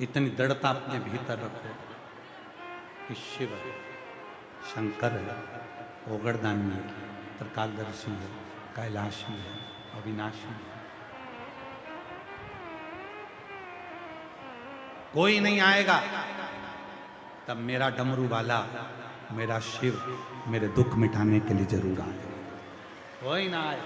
इतनी दृढ़ता अपने भीतर रखो कि शिव है, शंकर है, ओगड़दानी है, त्रिकालदर्शी है, कैलाशी है, अविनाशी है। कोई नहीं आएगा तब मेरा डमरू वाला, मेरा शिव मेरे दुख मिटाने के लिए जरूर आएगा। कोई ना आए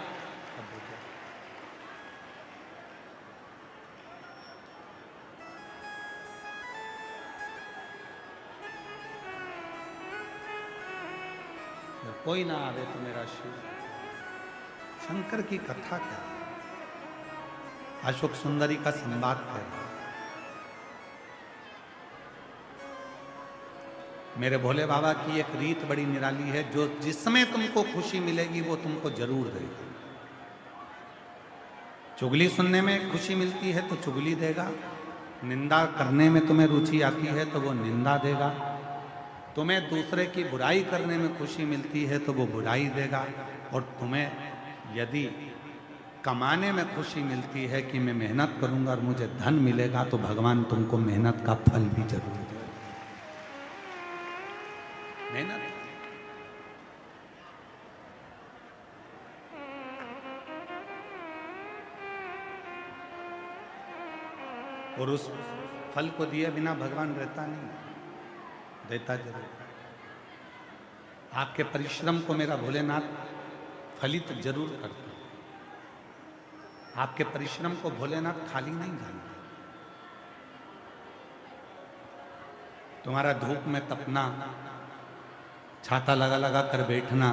जब कोई ना आवे तो मेरा शिव। शंकर की कथा क्या है? अशोक सुंदरी का संवाद है। मेरे भोले बाबा की एक रीत बड़ी निराली है, जो जिसमें तुमको खुशी मिलेगी वो तुमको जरूर देगा। चुगली सुनने में खुशी मिलती है तो चुगली देगा, निंदा करने में तुम्हें रुचि आती है तो वो निंदा देगा, तुम्हें दूसरे की बुराई करने में खुशी मिलती है तो वो बुराई देगा, और तुम्हें यदि कमाने में खुशी मिलती है कि मैं मेहनत करूंगा और मुझे धन मिलेगा, तो भगवान तुमको मेहनत का फल भी जरूर देगा। मेहनत और उस फल को दिए बिना भगवान रहता नहीं, देता जरूर। आपके परिश्रम को मेरा भोलेनाथ फलित जरूर करता। आपके परिश्रम को भोलेनाथ खाली नहीं जानते। तुम्हारा धूप में तपना, छाता लगा लगा कर बैठना,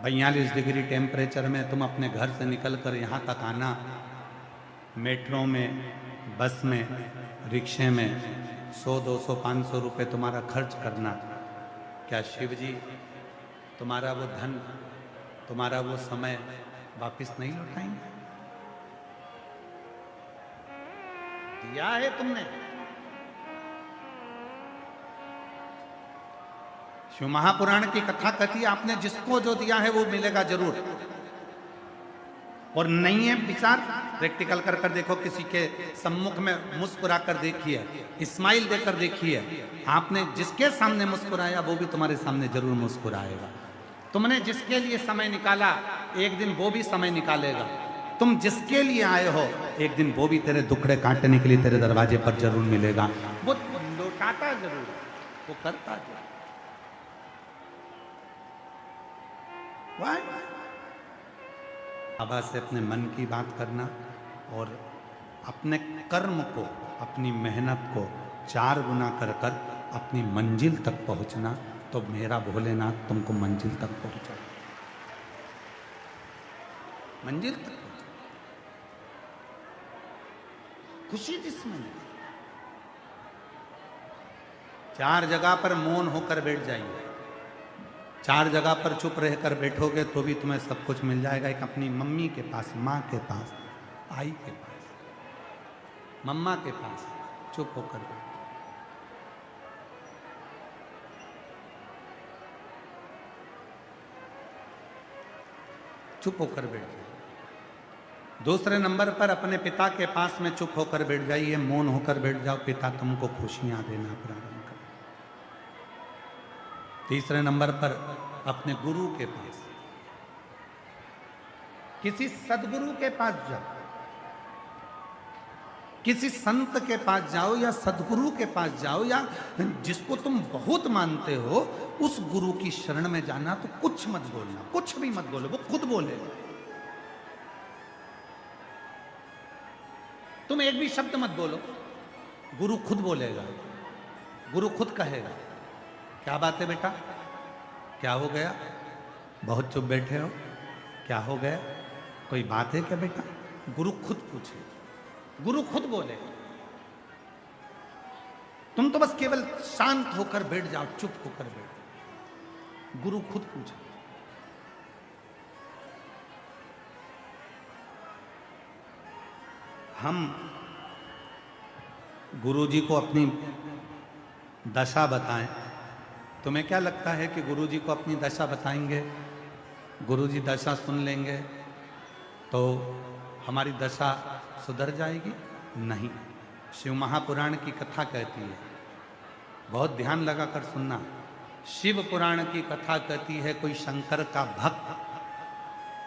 42 डिग्री टेम्परेचर में तुम अपने घर से निकल कर यहाँ तक आना, मेट्रो में, बस में, रिक्शे में 100, 200, 500 रुपये तुम्हारा खर्च करना, क्या शिव जी तुम्हारा वो धन, तुम्हारा वो समय वापस नहीं लौटाएंगे? दिया है तुमने। शिव महापुराण की कथा कहती है आपने जिसको जो दिया है वो मिलेगा जरूर। और नहीं है विचार, प्रैक्टिकल कर कर देखो, किसी के सम्मुख में मुस्कुरा कर देखिए, स्माइल देकर देखिए, आपने जिसके सामने मुस्कुराया वो भी तुम्हारे सामने जरूर मुस्कुराएगा। तुमने जिसके लिए समय निकाला एक दिन वो भी समय निकालेगा। तुम जिसके लिए आए हो एक दिन वो भी तेरे दुखड़े काटने के लिए तेरे दरवाजे पर जरूर मिलेगा। वो लौटाता जरूर, वो करता जरूर। बाबा से अपने मन की बात करना और अपने कर्म को, अपनी मेहनत को 4 गुना कर कर अपनी मंजिल तक पहुंचना, तो मेरा भोलेनाथ तुमको मंजिल तक पहुंचा, मंजिल तक पहुंचा। खुशी जिसमें 4 जगह पर मौन होकर बैठ जाइए, 4 जगह पर चुप रहकर बैठोगे तो भी तुम्हें सब कुछ मिल जाएगा। एक अपनी मम्मी के पास, माँ के पास, आई के पास, मम्मा के पास चुप होकर बैठो। चुप होकर बैठ जाइए। दूसरे नंबर पर अपने पिता के पास में चुप होकर बैठ जाइए, मौन होकर बैठ जाओ, पिता तुमको खुशियां देना प्रारंभ कर। तीसरे नंबर पर अपने गुरु के पास, किसी सदगुरु के पास जाओ, किसी संत के पास जाओ या सदगुरु के पास जाओ, या जिसको तुम बहुत मानते हो उस गुरु की शरण में जाना। तो कुछ मत बोलना, कुछ भी मत बोलो, वो खुद बोलेगा। तुम एक भी शब्द मत बोलो, गुरु खुद बोलेगा, गुरु खुद कहेगा। क्या बात है बेटा, क्या हो गया, बहुत चुप बैठे हो, क्या हो गया, कोई बात है क्या बेटा? गुरु खुद पूछे, गुरु खुद बोले। तुम तो बस केवल शांत होकर बैठ जाओ, चुप होकर बैठ जाओ, गुरु खुद पूछे। हम गुरुजी को अपनी दशा बताएं। तुम्हें क्या लगता है कि गुरुजी को अपनी दशा बताएंगे, गुरुजी दशा सुन लेंगे तो हमारी दशा सुधर जाएगी? नहीं, शिव महापुराण की कथा कहती है, बहुत ध्यान लगाकर सुनना। शिव पुराण की कथा कहती है कोई शंकर का भक्त,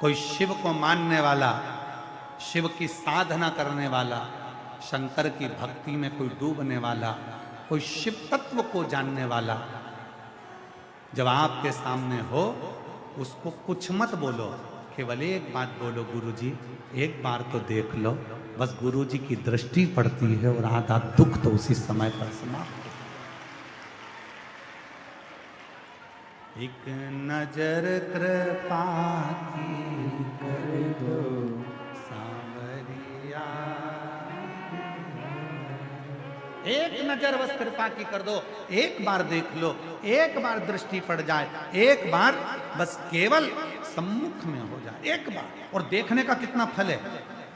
कोई शिव को मानने वाला, शिव की साधना करने वाला, शंकर की भक्ति में कोई डूबने वाला, कोई शिव तत्व को जानने वाला जब आपके सामने हो, उसको कुछ मत बोलो, केवल एक बात बोलो, गुरुजी एक बार तो देख लो। बस गुरुजी की दृष्टि पड़ती है और आधा दुख तो उसी समय पर समाप्त। एक नजर कृपा की कर दो सांवरिया, एक नजर बस कृपा की कर दो, एक बार देख लो, एक बार दृष्टि पड़ जाए, एक बार बस केवल सम्मुख में हो जाए, एक बार। और देखने का कितना फल है,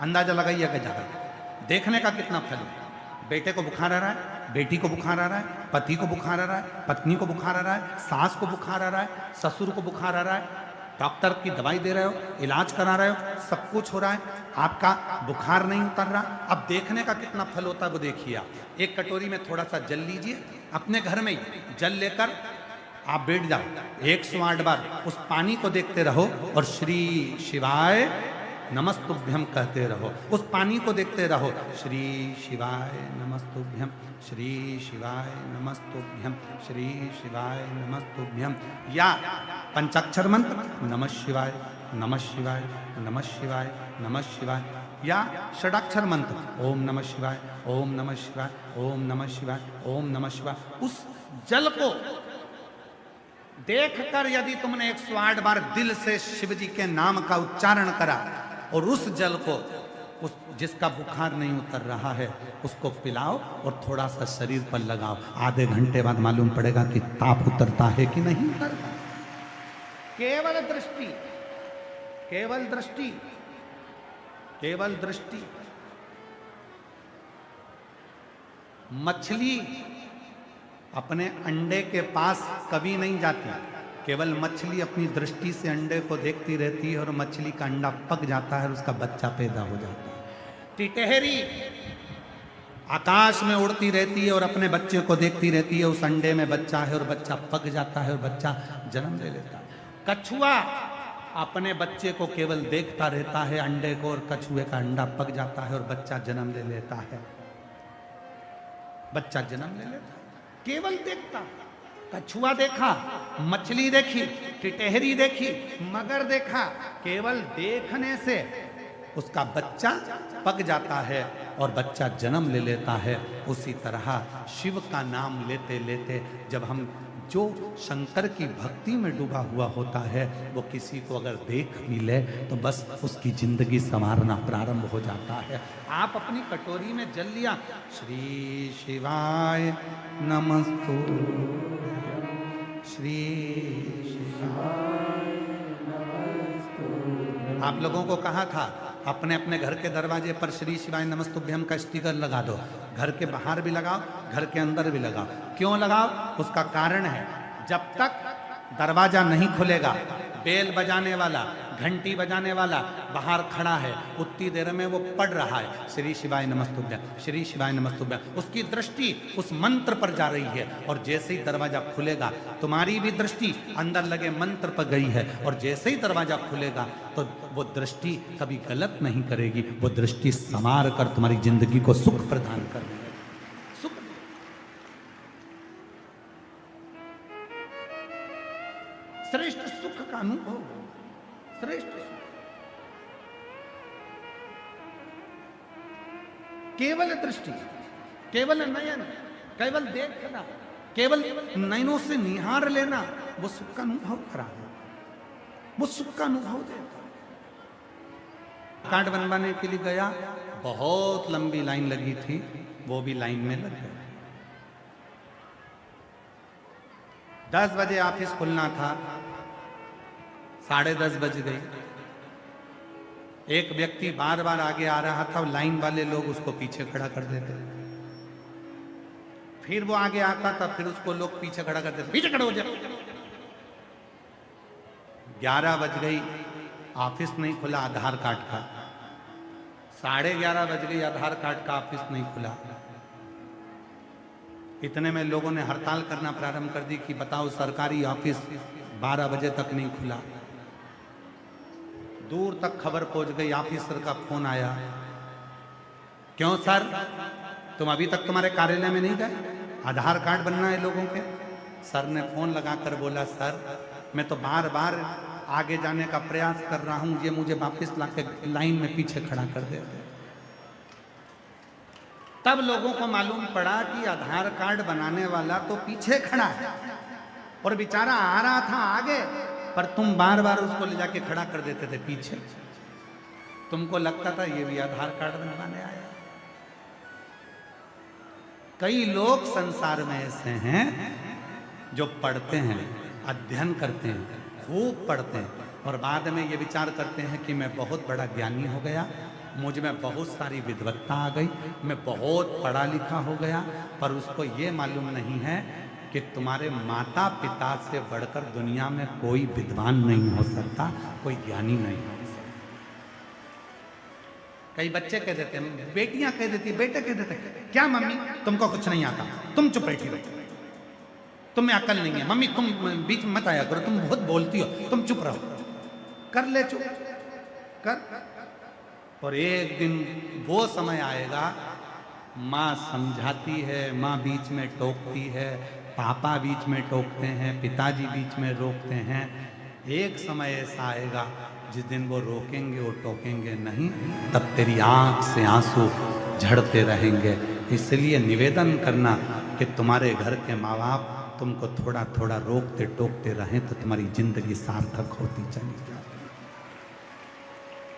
अंदाजा लगाइए कि जाकर देखने का कितना फल है। बेटे को बुखार आ रहा है, बेटी को बुखार आ रहा है, पति को बुखार आ रहा है, पत्नी को बुखार आ रहा है, सास को बुखार आ रहा है, ससुर को बुखार आ रहा है, डॉक्टर की दवाई दे रहे हो, इलाज करा रहे हो, सब कुछ हो रहा है, आपका बुखार नहीं उतर रहा। अब देखने का कितना फल होता है वो देखिए आप। एक कटोरी में थोड़ा सा जल लीजिए, अपने घर में ही जल लेकर आप बैठ जाओ, 108 बार उस पानी को देखते रहो और श्री शिवाय नमस्तुभ्यम कहते रहो। उस पानी को देखते रहो, श्री शिवाय नमस्तुभ्यम, श्री शिवाय नमस्तुभ्यम, श्री शिवाय नमस्तुभ्यम। या पंचाक्षर मंत्र नमः शिवाय, नमः शिवाय, नमः शिवाय, नमः शिवाय। या षडाक्षर मंत्र ओम नमः शिवाय, ओम नमः शिवाय, ओम नमः शिवाय, ओम नमः शिवाय। उस जल को देखकर यदि तुमने 108 बार दिल से शिव जी के नाम का उच्चारण करा और उस जल को उस जिसका बुखार नहीं उतर रहा है उसको पिलाओ और थोड़ा सा शरीर पर लगाओ, आधे घंटे बाद मालूम पड़ेगा कि ताप उतरता है कि नहीं उतरता। केवल दृष्टि, केवल दृष्टि, केवल दृष्टि। मछली अपने अंडे के पास कभी नहीं जाती, केवल मछली अपनी दृष्टि से अंडे को देखती रहती है और मछली का अंडा पक जाता है और उसका बच्चा पैदा हो जाता है। टिटहरी आकाश में उड़ती रहती है और अपने बच्चे को देखती रहती है, उस अंडे में बच्चा है और बच्चा पक जाता है और बच्चा जन्म ले लेता है। कछुआ अपने बच्चे को केवल देखता रहता है अंडे को, और कछुए का अंडा पक जाता है और बच्चा जन्म ले लेता है, बच्चा जन्म ले लेता है, केवल देखता। कछुआ देखा, मछली देखी, टिटहरी देखी, मगर देखा, केवल देखने से उसका बच्चा पक जाता है और बच्चा जन्म ले लेता है। उसी तरह शिव का नाम लेते लेते जब हम जो शंकर की भक्ति में डूबा हुआ होता है वो किसी को अगर देख भी ले तो बस उसकी जिंदगी संवारना प्रारंभ हो जाता है। आप अपनी कटोरी में जल लिया, श्री शिवाय नमस्तु, श्री शिवाय नमस्तु। आप लोगों को कहा था अपने अपने घर के दरवाजे पर श्री शिवाय नमस्तुभ्यम का स्टिकर लगा दो, घर के बाहर भी लगाओ, घर के अंदर भी लगाओ। क्यों लगाओ? उसका कारण है, जब तक दरवाजा नहीं खुलेगा, बेल बजाने वाला, घंटी बजाने वाला बाहर खड़ा है, उतनी देर में वो पढ़ रहा है श्री शिवाय नमस्तुभ्यम, श्री शिवाय नमस्तुभ्यम, उसकी दृष्टि उस मंत्र पर जा रही है। और जैसे ही दरवाजा खुलेगा तुम्हारी भी दृष्टि अंदर लगे मंत्र पर गई है, और जैसे ही दरवाजा खुलेगा तो वो दृष्टि कभी गलत नहीं करेगी, वो दृष्टि संवार कर तुम्हारी जिंदगी को सुख प्रदान कर देगी। सुख, श्रेष्ठ सुख का अनुभव, श्रेष्ठ सुख। केवल दृष्टि, केवल नयन, केवल देखना, केवल नयनों से निहार लेना, वो सुख का अनुभव कराना, वो सुख का अनुभव देता। कार्ड बनवाने के लिए गया, बहुत लंबी लाइन लगी थी, वो भी लाइन में लग गया। 10 बजे ऑफिस खुलना था, 10:30 बज गई। एक व्यक्ति बार बार आगे आ रहा था, लाइन वाले लोग उसको पीछे खड़ा कर देते, फिर वो आगे आता था, फिर उसको लोग पीछे खड़ा कर देते, पीछे खड़ा हो जाओ। 11 बज गई, ऑफिस नहीं खुला आधार कार्ड का। 11:30 बज गई, आधार कार्ड का ऑफिस नहीं खुला। इतने में लोगों ने हड़ताल करना प्रारंभ कर दी कि बताओ सरकारी ऑफिस 12 बजे तक नहीं खुला। दूर तक खबर पहुंच गई, ऑफिसर का फोन आया, क्यों सर तुम अभी तक तुम्हारे कार्यालय में नहीं गए, आधार कार्ड बनना है लोगों के। सर ने फोन लगाकर बोला, सर मैं तो बार बार आगे जाने का प्रयास कर रहा हूं, ये मुझे वापस लाके लाइन में पीछे खड़ा कर देते। तब लोगों को मालूम पड़ा कि आधार कार्ड बनाने वाला तो पीछे खड़ा है और बेचारा आ रहा था आगे, पर तुम बार बार उसको ले जाके खड़ा कर देते थे पीछे। तुमको लगता था ये भी आधार कार्ड बनवाने आया। कई लोग संसार में ऐसे हैं जो पढ़ते हैं, अध्ययन करते हैं, खूब पढ़ते हैं और बाद में ये विचार करते हैं कि मैं बहुत बड़ा ज्ञानी हो गया, मुझ में बहुत सारी विद्वत्ता आ गई, मैं बहुत पढ़ा लिखा हो गया, पर उसको ये मालूम नहीं है कि तुम्हारे माता पिता से बढ़कर दुनिया में कोई विद्वान नहीं हो सकता, कोई ज्ञानी नहीं हो सकता। कई बच्चे कह देते हैं, बेटियां कह देती है, बेटे कह देते हैं, क्या मम्मी तुमको कुछ नहीं आता, तुम चुप बैठी रहो, तुम्हें अकल नहीं है, मम्मी तुम बीच में मत आया करो, तुम बहुत बोलती हो, तुम चुप रहो। कर ले चुप कर। और एक दिन वो समय आएगा, माँ समझाती है, माँ बीच में टोकती है, पापा बीच में टोकते हैं, पिताजी बीच में रोकते हैं। एक समय ऐसा आएगा जिस दिन वो रोकेंगे, वो टोकेंगे नहीं, तब तेरी आंख से आंसू झड़ते रहेंगे। इसलिए निवेदन करना कि तुम्हारे घर के माँ बाप तुमको थोड़ा थोड़ा रोकते टोकते रहें तो तुम्हारी जिंदगी सार्थक होती चली जाती।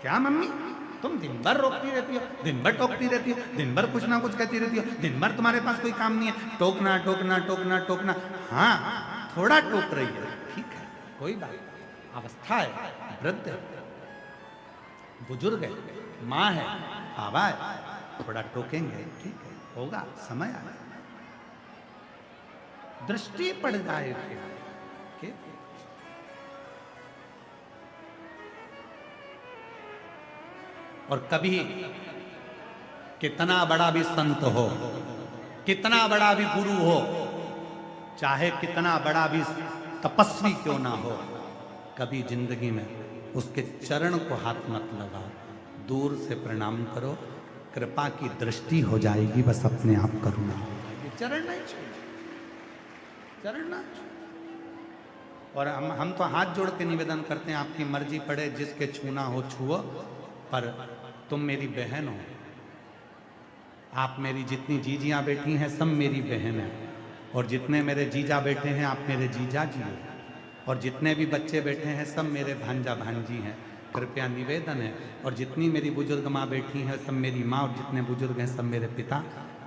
क्या मम्मी तुम दिन भर रोकती रहती हो, दिन भर टोकती रहती हो, दिन भर कुछ ना कुछ कहती रहती हो, दिन भर तुम्हारे पास कोई काम नहीं है, टोकना टोकना टोकना टोकना। हाँ थोड़ा टोक रही है, ठीक है, कोई बात, अवस्था है, वृद्ध है, बुजुर्ग है, माँ है, बाबा है, थोड़ा टोकेंगे, ठीक है, होगा, समय आए, दृष्टि पड़ जाए के। और कभी कितना बड़ा भी संत हो, कितना बड़ा भी गुरु हो, चाहे कितना बड़ा भी तपस्वी क्यों ना हो, कभी जिंदगी में उसके चरण को हाथ मत लगाओ, दूर से प्रणाम करो, कृपा की दृष्टि हो जाएगी, बस अपने आप करुणा हो जाएगी। चरण नहीं छू, चरण ना छू। और हम तो हाथ जोड़ के निवेदन करते हैं, आपकी मर्जी पड़े, जिसके छूना हो छुओ, पर तुम मेरी बहन हो, आप मेरी जितनी जीजियां बैठी हैं सब मेरी बहन है, और जितने मेरे जीजा बैठे हैं आप मेरे जीजा जी हो, और जितने भी बच्चे बैठे हैं सब मेरे भांजा भांजी हैं, कृपया निवेदन है। और जितनी मेरी बुजुर्ग माँ बैठी हैं सब मेरी माँ, और जितने बुजुर्ग हैं सब मेरे पिता।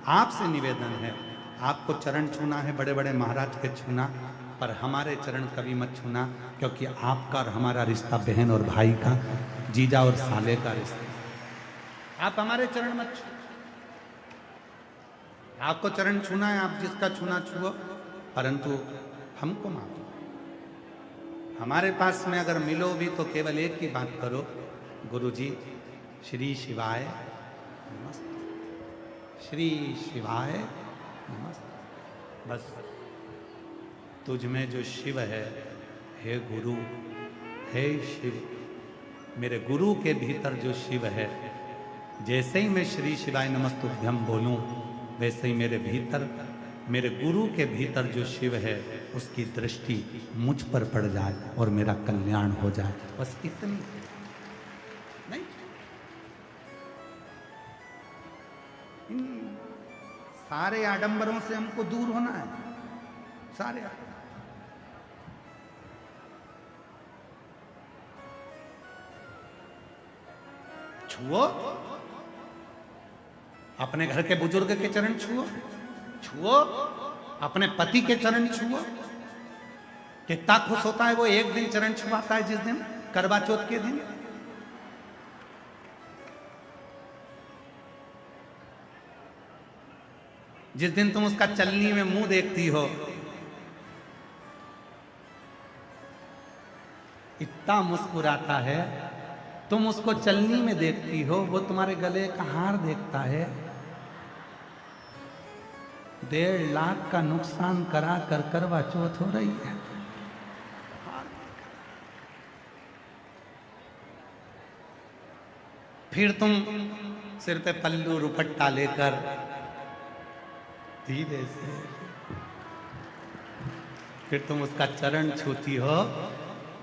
आपसे निवेदन है, आपको चरण छूना है बड़े बड़े महाराज के छूना, पर हमारे चरण कभी मत छूना, क्योंकि आपका और हमारा रिश्ता बहन और भाई का, जीजा और साले का रिश्ता। आप हमारे चरण मत छू, आपको चरण छूना है, आप जिसका छूना छुओ, परंतु हमको माफ। हमारे पास में अगर मिलो भी तो केवल एक ही बात करो, गुरुजी श्री शिवाय नमस्ते, श्री शिवाय नमस्ते, बस तुझ में जो शिव है, हे गुरु, हे शिव, मेरे गुरु के भीतर जो शिव है, जैसे ही मैं श्री शिवाय नमस्तुभ्यम बोलूं, वैसे ही मेरे भीतर, मेरे गुरु के भीतर जो शिव है उसकी दृष्टि मुझ पर पड़ जाए और मेरा कल्याण हो जाए, बस इतनी नहीं। इन सारे आडंबरों से हमको दूर होना है, सारे छुओ, अपने घर के बुजुर्ग के चरण छुओ, छुओ अपने पति के चरण छुओ। कितना खुश होता है वो एक दिन चरण छुआता है, जिस दिन करवा चौथ के दिन। जिस दिन तुम उसका चलनी में मुंह देखती हो, इतना मुस्कुराता है तुम उसको चलनी में देखती हो, वो तुम्हारे गले का हार देखता है। 1.5 लाख का नुकसान करा कर करवा चौथ हो रही है। फिर तुम सिर पे पल्लू रुपट्टा लेकर धीरे से फिर तुम उसका चरण छूती हो।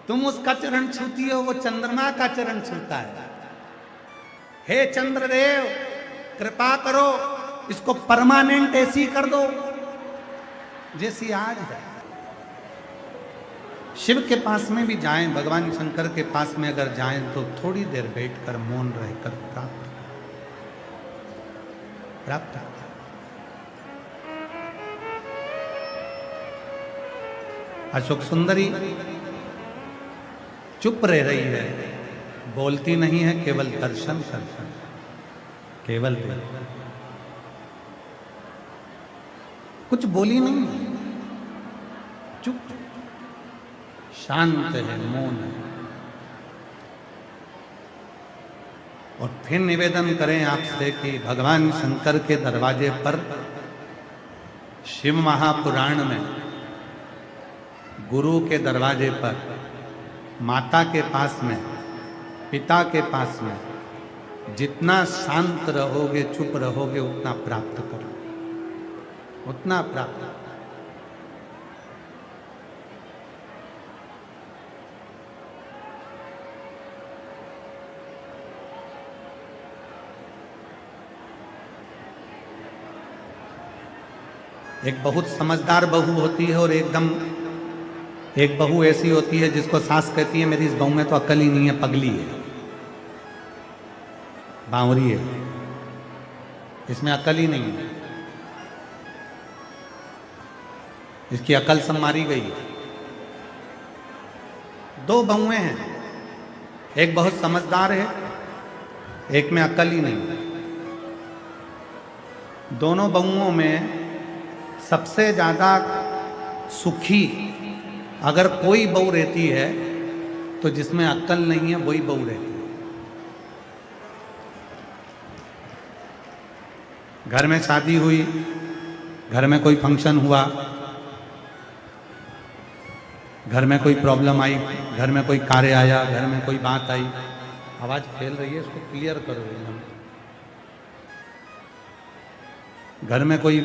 तुम उसका चरण छूती हो, वो चंद्रमा का चरण छूता है। हे चंद्रदेव, कृपा करो, इसको परमानेंट ऐसी कर दो जैसी आज है। शिव के पास में भी जाएं, भगवान शंकर के पास में अगर जाएं तो थोड़ी देर बैठकर मौन रहकर प्राप्त अशोक सुंदरी चुप रह रही है, बोलती नहीं है, केवल दर्शन करती, केवल कुछ बोली नहीं, चुप शांत है, मौन है। और फिर निवेदन करें आपसे कि भगवान शंकर के दरवाजे पर शिव महापुराण में गुरु के दरवाजे पर, माता के पास में, पिता के पास में जितना शांत रहोगे, चुप रहोगे, उतना प्राप्त करो, उतना प्राप्त। एक बहुत समझदार बहू होती है और एक बहू ऐसी होती है जिसको सास कहती है मेरी इस बहू में तो अक्ल ही नहीं है, पगली है, बावरी है, इसमें अक्ल ही नहीं है, इसकी अकल सब मारी गई है। 2 बहुएं हैं, एक बहुत समझदार है, एक में अकल ही नहीं है। दोनों बहुओं में सबसे ज्यादा सुखी अगर कोई बहू रहती है तो जिसमें अक्ल नहीं है वही बहू रहती है। घर में शादी हुई, घर में कोई फंक्शन हुआ, घर में कोई प्रॉब्लम आई, घर में कोई कार्य आया, घर में कोई बात आई, आवाज फैल रही है, इसको क्लियर करो एकदम। घर में कोई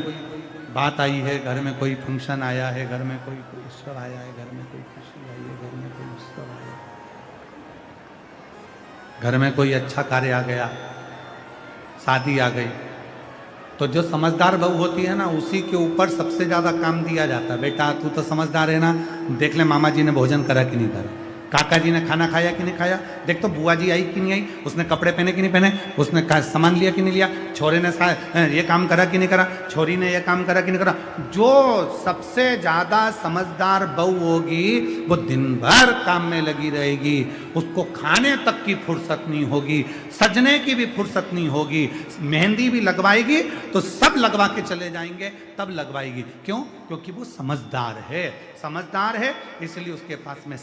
बात आई है, घर में कोई फंक्शन आया है, घर में कोई उत्सव आया है, घर में कोई खुशी आई है, घर में कोई उत्सव आया, घर में कोई अच्छा कार्य आ गया, शादी आ गई, तो जो समझदार बहू होती है ना, उसी के ऊपर सबसे ज्यादा काम दिया जाता है। बेटा तू तो समझदार है ना, देख ले मामा जी ने भोजन करा कि नहीं करा, काका जी ने खाना खाया कि नहीं खाया, देख तो बुआ जी आई कि नहीं आई, उसने कपड़े पहने कि नहीं पहने, उसने सामान लिया कि नहीं लिया, छोरे ने ये काम करा कि नहीं करा, छोरी ने ये काम करा कि नहीं करा। जो सबसे ज्यादा समझदार बहू होगी वो दिन भर काम में लगी रहेगी, उसको खाने तक की फुर्सत नहीं होगी, सजने की भी फुर्सत नहीं होगी, मेहंदी भी लगवाएगी तो सब लगवा के चले जाएंगे, तब लगवाएगी। क्यों? क्योंकि वो समझदार है, समझदार है इसलिए उसके पास में